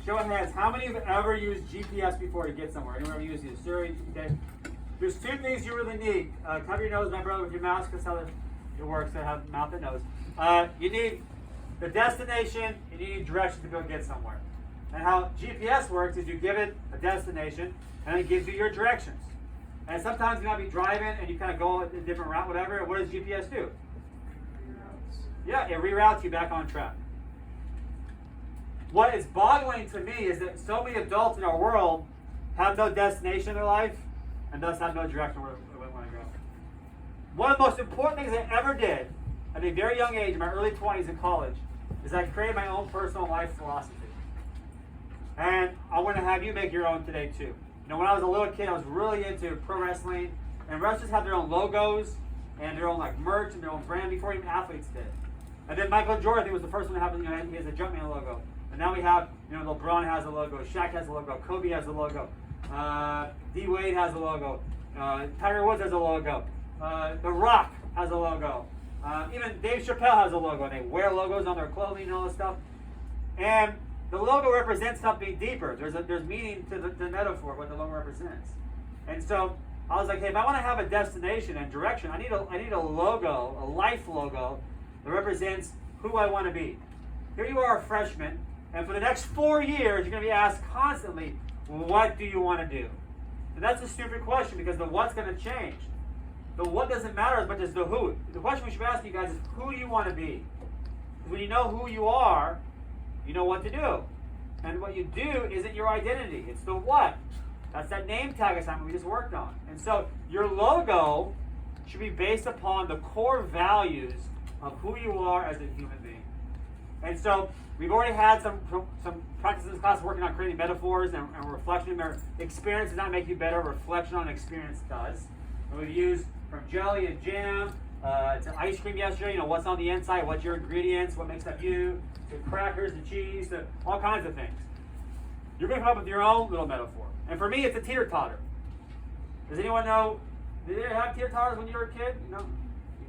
show of hands, how many have ever used GPS before to get somewhere? Anyone ever used it? Siri, okay. There's two things you really need. Cover your nose, my brother, with your mouth, because how it works. I have mouth and nose. You need the destination, and you need directions to go get somewhere. And how GPS works is you give it a destination, and it gives you your directions. And sometimes you might be driving, and you kind of go a different route, whatever. What does GPS do? Yeah, it reroutes you back on track. What is boggling to me is that so many adults in our world have no destination in their life and thus have no direction where they want to go. One of the most important things I ever did at a very young age, in my early 20s in college, is I created my own personal life philosophy. And I want to have you make your own today too. You know, when I was a little kid, I was really into pro wrestling, and wrestlers have their own logos and their own like merch and their own brand before even athletes did. And then Michael Jordan, I think, was the first one to have, you know, he has a Jumpman logo. And now we have, you know, LeBron has a logo, Shaq has a logo, Kobe has a logo, D. Wade has a logo, Tiger Woods has a logo, The Rock has a logo, even Dave Chappelle has a logo, and they wear logos on their clothing and all this stuff. And the logo represents something deeper. There's meaning to the metaphor of what the logo represents. And so I was like, hey, if I want to have a destination and direction, I need a logo, a life logo that represents who I want to be. Here you are, a freshman, and for the next 4 years, you're going to be asked constantly, what do you want to do? And that's a stupid question, because the what's going to change. The what doesn't matter as much as the who. The question we should be asking you guys is, who do you want to be? Because when you know who you are, you know what to do. And what you do isn't your identity. It's the what. That's that name tag assignment we just worked on. And so your logo should be based upon the core values of who you are as a human being. And so we've already had some practice in this class working on creating metaphors and reflection. Experience does not make you better. Reflection on experience does. And we've used from jelly and jam to ice cream yesterday. You know, what's on the inside, what's your ingredients, what makes up you, to crackers, to cheese, to all kinds of things. You're going to come up with your own little metaphor. And for me, it's a Teeter Totter. Does anyone know, did you have Teeter Totters when you were a kid? No.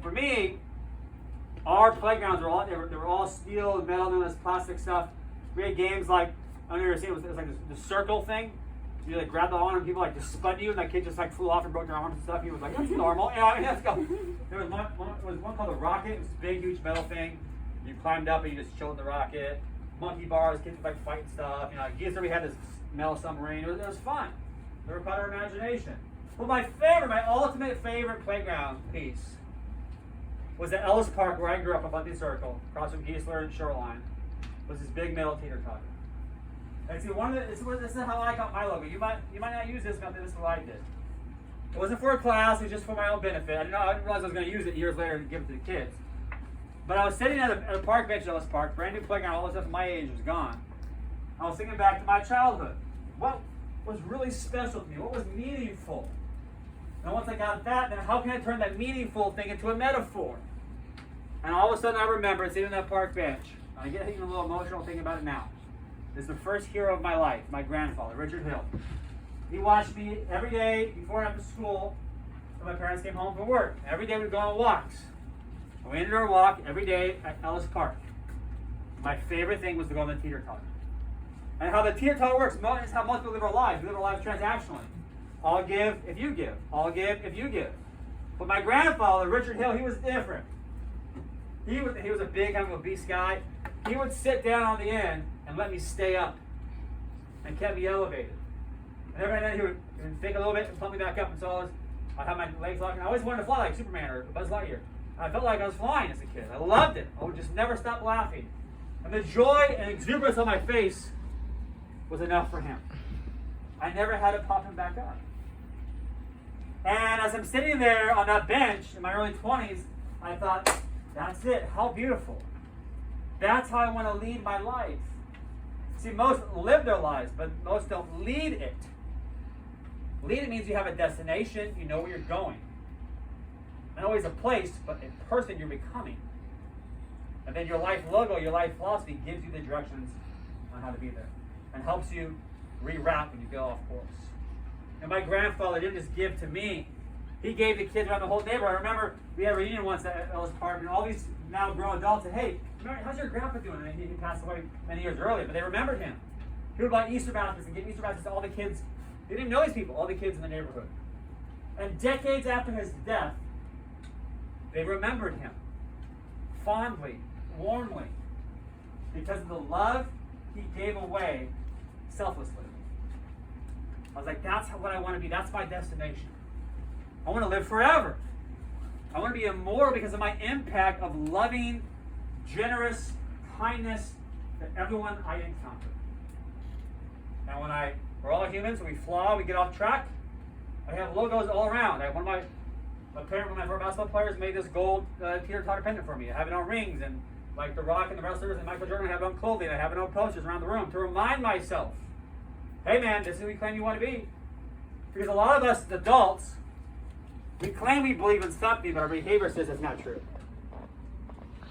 For me, our playgrounds were all steel and metal and this plastic stuff. We had games like, I don't know if you ever seen it, was like the circle thing. You like grab the arm and people like just spun you, and that kid just like flew off and broke their arms and stuff. He was like, that's normal. You know, I mean, let's go. There was one called the rocket. It was this big, huge metal thing. You climbed up and you just chilled the rocket. Monkey bars, kids would like fighting stuff. You know, I guess we had this metal submarine. It was fun. They were part of our imagination. Well, my ultimate favorite playground piece was at Ellis Park, where I grew up, a Bundy Circle, across from Geisler and Shoreline, was this big metal Teeter Totter. And see, this is how I got my logo. You might not use this, but this is what I did. It wasn't for a class, it was just for my own benefit. I didn't realize I was going to use it years later to give it to the kids. But I was sitting at a park bench at Ellis Park, brand new playground, all the stuff at my age was gone. I was thinking back to my childhood. What was really special to me? What was meaningful? And once I got that, then how can I turn that meaningful thing into a metaphor? And all of a sudden I remember sitting on that park bench. I get even a little emotional thinking about it now. This is the first hero of my life, my grandfather, Richard Hill. He watched me every day before and after school when my parents came home from work. Every day we'd go on walks. And we ended our walk every day at Ellis Park. My favorite thing was to go on the Teeter Totter. And how the Teeter Totter works is how most people live our lives. We live our lives transactionally. I'll give if you give. I'll give if you give. But my grandfather, Richard Hill, he was different. He was a big, kind of obese guy. He would sit down on the end and let me stay up and kept me elevated. And every now and then he would think a little bit and pump me back up. And so I'd have my legs locked. And I always wanted to fly like Superman or Buzz Lightyear. I felt like I was flying as a kid. I loved it. I would just never stop laughing. And the joy and exuberance on my face was enough for him. I never had to pop him back up. And as I'm sitting there on that bench in my early 20s, I thought, that's it. How beautiful. That's how I want to lead my life. See, most live their lives, but most don't lead it. Lead it means you have a destination, you know where you're going. Not always a place, but a person you're becoming. And then your life logo, your life philosophy gives you the directions on how to be there and helps you reroute when you go off course. And my grandfather didn't just give to me. He gave the kids around the whole neighborhood. I remember we had a reunion once at Ellis Park, and all these now grown adults said, hey, how's your grandpa doing? And he passed away many years earlier, but they remembered him. He would buy Easter baskets and give Easter baskets to all the kids. They didn't know these people, all the kids in the neighborhood. And decades after his death, they remembered him fondly, warmly, because of the love he gave away selflessly. I was like, that's what I want to be. That's my destination. I want to live forever. I want to be immortal because of my impact of loving, generous kindness to everyone I encounter. Now, we're all humans, we flaw, we get off track. I have logos all around. One of my parents, one of my former basketball players, made this gold Teeter Totter pendant for me. I have it on rings, and like The Rock and the wrestlers and Michael Jordan, I have it on clothing. I have it on posters around the room to remind myself, hey man, this is who you claim you want to be. Because a lot of us as adults, we claim we believe in something, but our behavior says it's not true.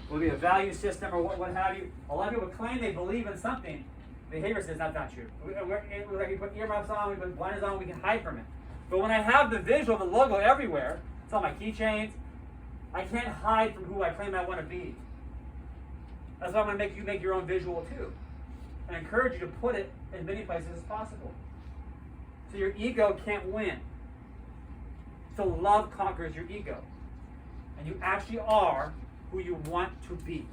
It will be a value system or what have you. A lot of people claim they believe in something. Behavior says that's not true. We put earmuffs on, we put blinders on, we can hide from it. But when I have the visual, the logo everywhere, it's on my keychains, I can't hide from who I claim I want to be. That's why I'm going to make you make your own visual too. And I encourage you to put it in many places as possible. So your ego can't win. So love conquers your ego. And you actually are who you want to be.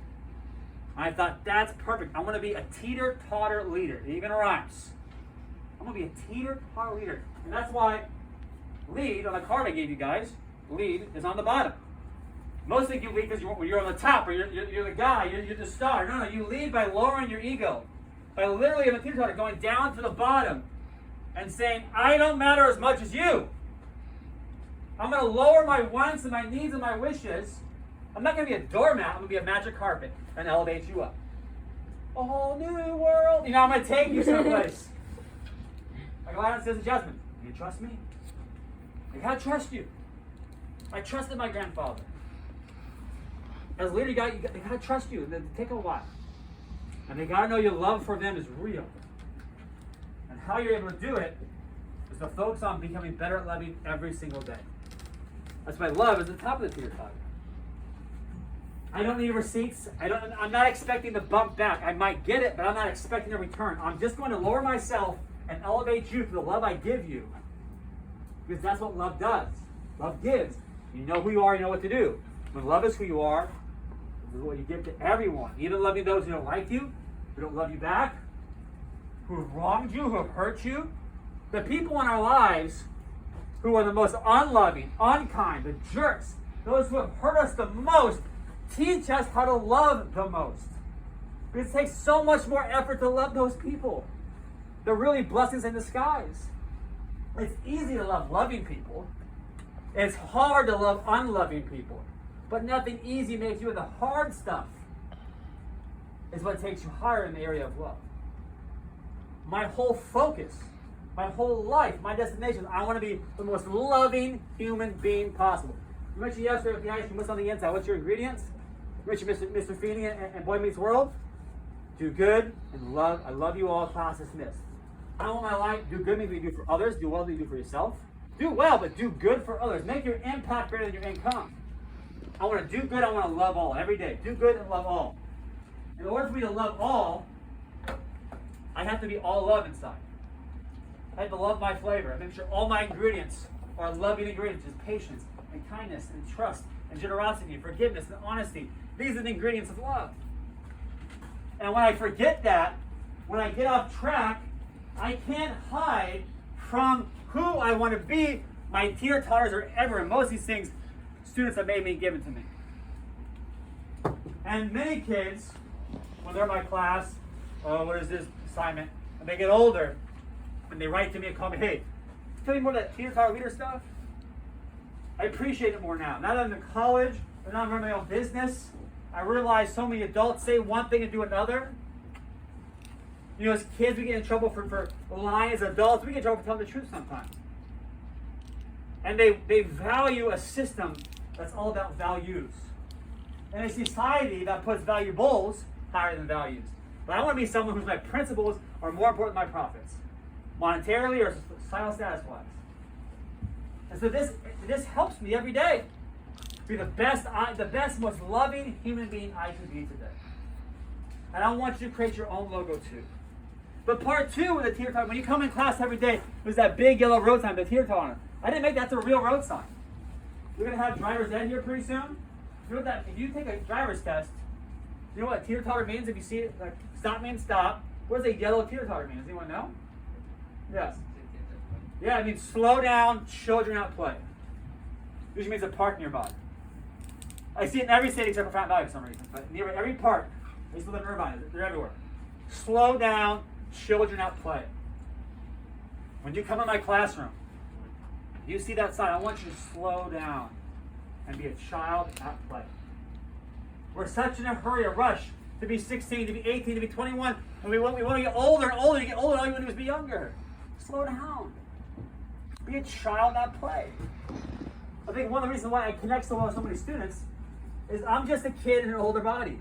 And I thought, that's perfect. I want to be a Teeter Totter leader. It even rhymes. I'm going to be a Teeter Totter leader. And that's why lead, on the card I gave you guys, lead is on the bottom. Most think you lead because you're on the top, or you're the guy, you're the star. No, you lead by lowering your ego. By literally, in the Teeter Totter, going down to the bottom and saying, I don't matter as much as you. I'm going to lower my wants and my needs and my wishes. I'm not going to be a doormat. I'm going to be a magic carpet and elevate you up. A whole new world. I'm going to take you someplace. Like Aladdin says to Jasmine, do you trust me? I got to trust you. I trusted my grandfather. As a leader, they got to trust you. They take a while. And they got to know your love for them is real. And how you're able to do it is to focus on becoming better at loving every single day. That's why love is the top of the Teeter Totter. I don't need receipts. I'm not expecting to bump back. I might get it, but I'm not expecting a return. I'm just going to lower myself and elevate you through the love I give you. Because that's what love does. Love gives. You know who you are, you know what to do. When love is who you are, this is what you give to everyone. Even loving those who don't like you, who don't love you back, who have wronged you, who have hurt you. The people in our lives who are the most unloving, unkind, the jerks, those who have hurt us the most, teach us how to love the most. Because it takes so much more effort to love those people. They're really blessings in disguise. It's easy to love loving people. It's hard to love unloving people. But nothing easy makes you. The hard stuff is what takes you higher in the area of love. My whole focus, my whole life, my destination, I want to be the most loving human being possible. You mentioned yesterday with the ice cream, what's on the inside? What's your ingredients? You mentioned Mr. Feeney and Boy Meets World. Do good and love. I love you all, class dismissed. I want my life, do good means what you do for others, do well what you do for yourself. Do well, but do good for others. Make your impact greater than your income. I want to do good, I want to love all every day. Do good and love all. In order for me to love all, I have to be all love inside. I have to love my flavor. I make sure all my ingredients are loving ingredients, just patience and kindness and trust and generosity and forgiveness and honesty. These are the ingredients of love. And when I forget that, when I get off track, I can't hide from who I want to be. My Teeter Totters are everywhere. And most of these things, students have made me given to me. And many kids, when they're in my class, what is this assignment? And they get older, and they write to me and call me, hey, tell me more of that Teeter Totter leader stuff. I appreciate it more now. Now that I'm in college, and now I'm running my own business, I realize so many adults say one thing and do another. You know, as kids, we get in trouble for lying. As adults, we get in trouble for telling the truth sometimes. And they value a system that's all about values. And a society that puts valuables higher than values. But I want to be someone whose my principles are more important than my profits, monetarily or societal status-wise. And so this helps me every day to be the best, most loving human being I can be today. And I want you to create your own logo too. But part 2 with the Teeter Totter, when you come in class every day, there's that big yellow road sign, the Teeter Totter on it. I didn't make that the real road sign. We're going to have driver's ed here pretty soon. You know what that, if you take a driver's test, you know what Teeter Totter means? If you see it, like stop means stop. What does a yellow Teeter Totter mean? Does anyone know? Yes. Yeah, it means slow down, children out play. Usually means a park nearby. I see it in every city except for Fountain Valley for some reason. But near every park, I used to live in Irvine, they're everywhere. Slow down, children out play. When you come in my classroom, you see that sign, I want you to slow down and be a child at play. We're such in a hurry, a rush to be 16, to be 18, to be 21, and we want to get older and older, to get older, all you want to do is be younger. Slow down. Be a child at play. I think one of the reasons why I connect so well with so many students is I'm just a kid in an older body.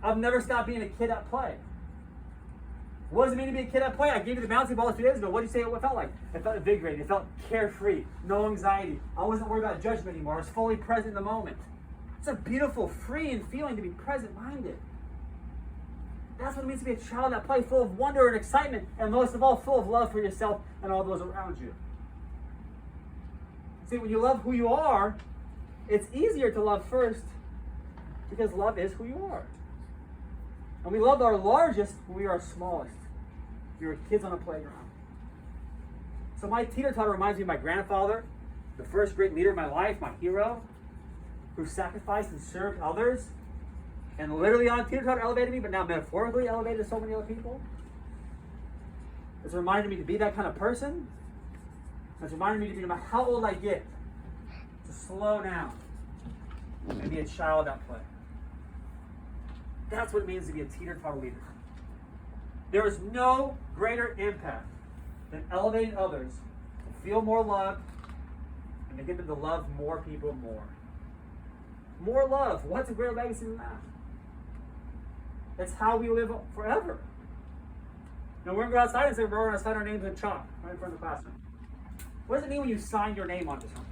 I've never stopped being a kid at play. What does it mean to be a kid at play? I gave you the bouncy ball 2 days ago. What do you say it felt like? It felt invigorating. It felt carefree. No anxiety. I wasn't worried about judgment anymore. I was fully present in the moment. It's a beautiful, freeing feeling to be present-minded. That's what it means to be a child at play, full of wonder and excitement, and most of all, full of love for yourself and all those around you. See, when you love who you are, it's easier to love first because love is who you are. And we love our largest when we are our smallest. We were kids on a playground. So my Teeter Totter reminds me of my grandfather, the first great leader of my life, my hero, who sacrificed and served others, and literally on Teeter Totter elevated me, but now metaphorically elevated so many other people. It's reminded me to be that kind of person. It's reminded me to be, no matter how old I get, to slow down and be a child at play. That's what it means to be a Teeter Totter leader. There is no greater impact than elevating others to feel more loved and to get them to love more people more. More love. What's a greater legacy than that? It's how we live forever. Now we're going to go outside and say we're going to sign our names in chalk right in front of the classroom. What does it mean when you sign your name onto something?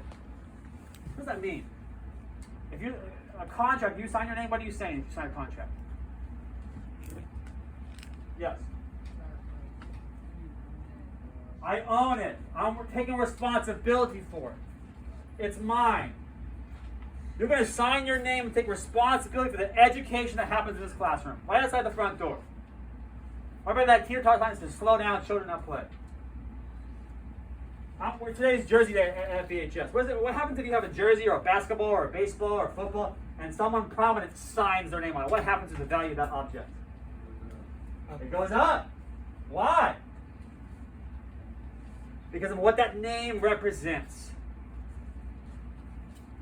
What does that mean? If you a contract, you sign your name, what are you saying if you sign a contract? Yes. I own it. I'm taking responsibility for it. It's mine. You're going to sign your name and take responsibility for the education that happens in this classroom, right outside the front door. Remember that Teeter Totter sign says, slow down, children not play. Today's Jersey Day at VHS. What happens if you have a jersey or a basketball or a baseball or football and someone prominent signs their name on it? What happens to the value of that object? It goes up. Why? Because of what that name represents.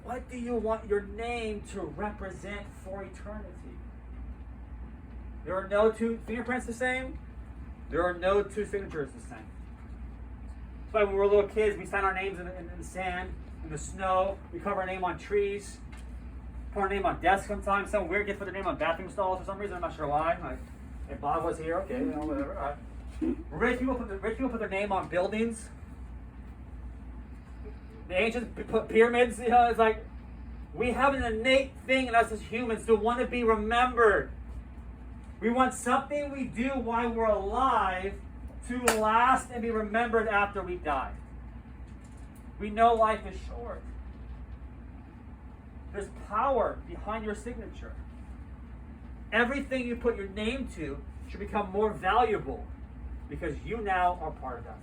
What do you want your name to represent for eternity? There are no two fingerprints the same. There are no two signatures the same. That's why when we were little kids, we sign our names in the sand, in the snow. We cover our name on trees. Put our name on desks sometimes. Some weird kids put their name on bathroom stalls for some reason. I'm not sure why. Like, if Bob was here, okay, whatever. Rich people put their name on buildings. The ancients put pyramids. It's like we have an innate thing in us as humans to want to be remembered. We want something we do while we're alive to last and be remembered after we die. We know life is short. There's power behind your signature. Everything you put your name to should become more valuable because you now are part of that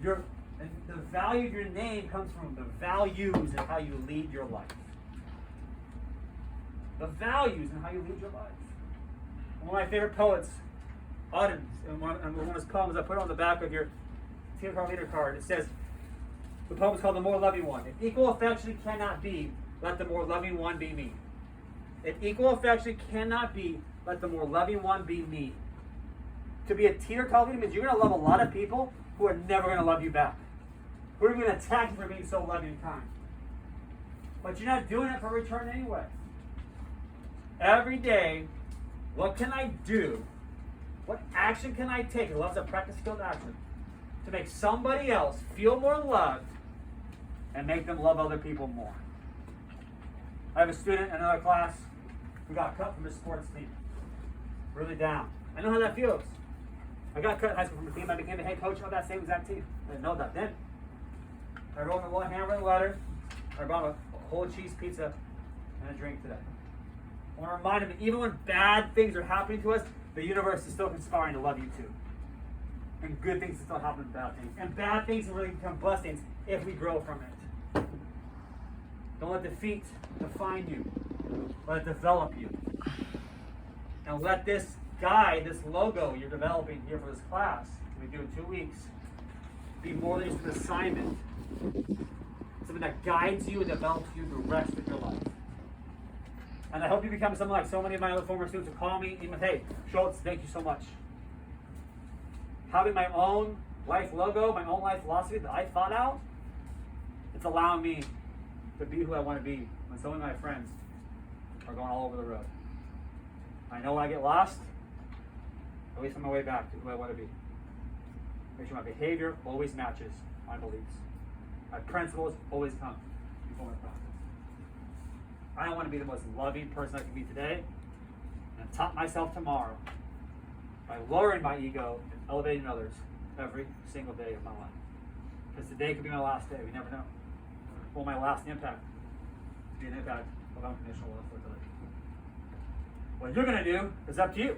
thing. And the value of your name comes from the values and how you lead your life. The values and how you lead your life. One of my favorite poets, Auden, in one of his poems, I put it on the back of your Teeter Totter leader card. It says, the poem is called The More Loving One. If equal affection cannot be, let the more loving one be me. If equal affection cannot be, let the more loving one be me. To be a Teeter Totter leader means you're going to love a lot of people who are never going to love you back. Who are going to attack you for being so loving and kind. But you're not doing it for return anyway. Every day, what can I do? What action can I take? I love that practice skilled action. To make somebody else feel more loved and make them love other people more. I have a student in another class who got cut from his sports team. really down. I know how that feels. I got cut in high school from a team. I became the head coach of that same exact team. I didn't know that then. I wrote in one handwritten letter. I brought a whole cheese pizza and a drink today. I want to remind him that even when bad things are happening to us, the universe is still conspiring to love you too. And good things still happen to bad things. And bad things will really become blessings if we grow from it. Don't let defeat define you. Let it develop you. And let this guide, this logo you're developing here for this class, we do in 2 weeks, be more than just an assignment. Something that guides you and develops you the rest of your life. And I hope you become someone like so many of my other former students who call me, even, hey, Schultz, thank you so much. Having my own life logo, my own life philosophy that I thought out, it's allowing me to be who I want to be when so many of my friends are going all over the road. I know when I get lost, at least on my way back to who I want to be. Make sure my behavior always matches my beliefs. My principles always come before my practice. I don't want to be the most loving person I can be today and top myself tomorrow by lowering my ego and elevating others every single day of my life. Because today could be my last day. We never know. Will my last impact be an impact of unconditional love for others? What you're going to do is up to you.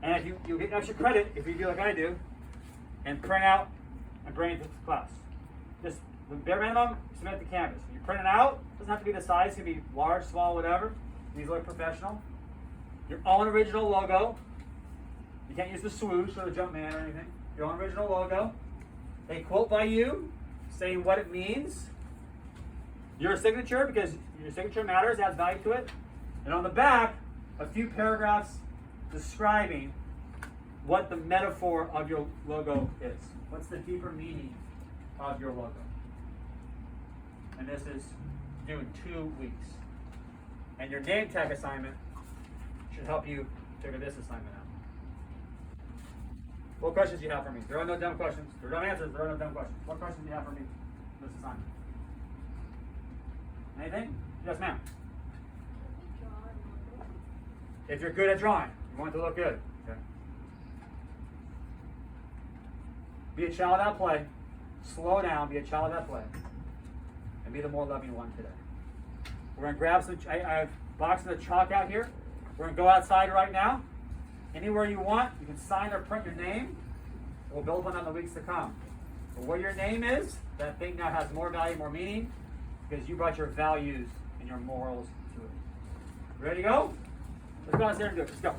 And if you get extra credit if you do like I do and print out and bring it to class. Just the bare minimum, submit it to Canvas. When you print it out, it doesn't have to be the size, it can be large, small, whatever. These look professional. Your own original logo. You can't use the swoosh or the jump man or anything. Your own original logo. A quote by you saying what it means. Your signature, because your signature matters, adds value to it. And on the back, a few paragraphs describing what the metaphor of your logo is. What's the deeper meaning of your logo? And this is due in 2 weeks. And your name tag assignment should help you figure this assignment out. What questions do you have for me? There are no dumb questions. There are no answers. There are no dumb questions. What questions do you have for me in this assignment? Anything? Yes, ma'am. If you're good at drawing, you want it to look good. Okay. Be a child at play. Slow down. Be a child at play. And be the more loving one today. We're going to grab some, I have boxes of chalk out here. We're going to go outside right now. Anywhere you want, you can sign or print your name. We'll build one on the weeks to come. But where your name is, that thing now has more value, more meaning, because you brought your values and your morals to it. Ready to go? Let's go downstairs and do it. Let's go.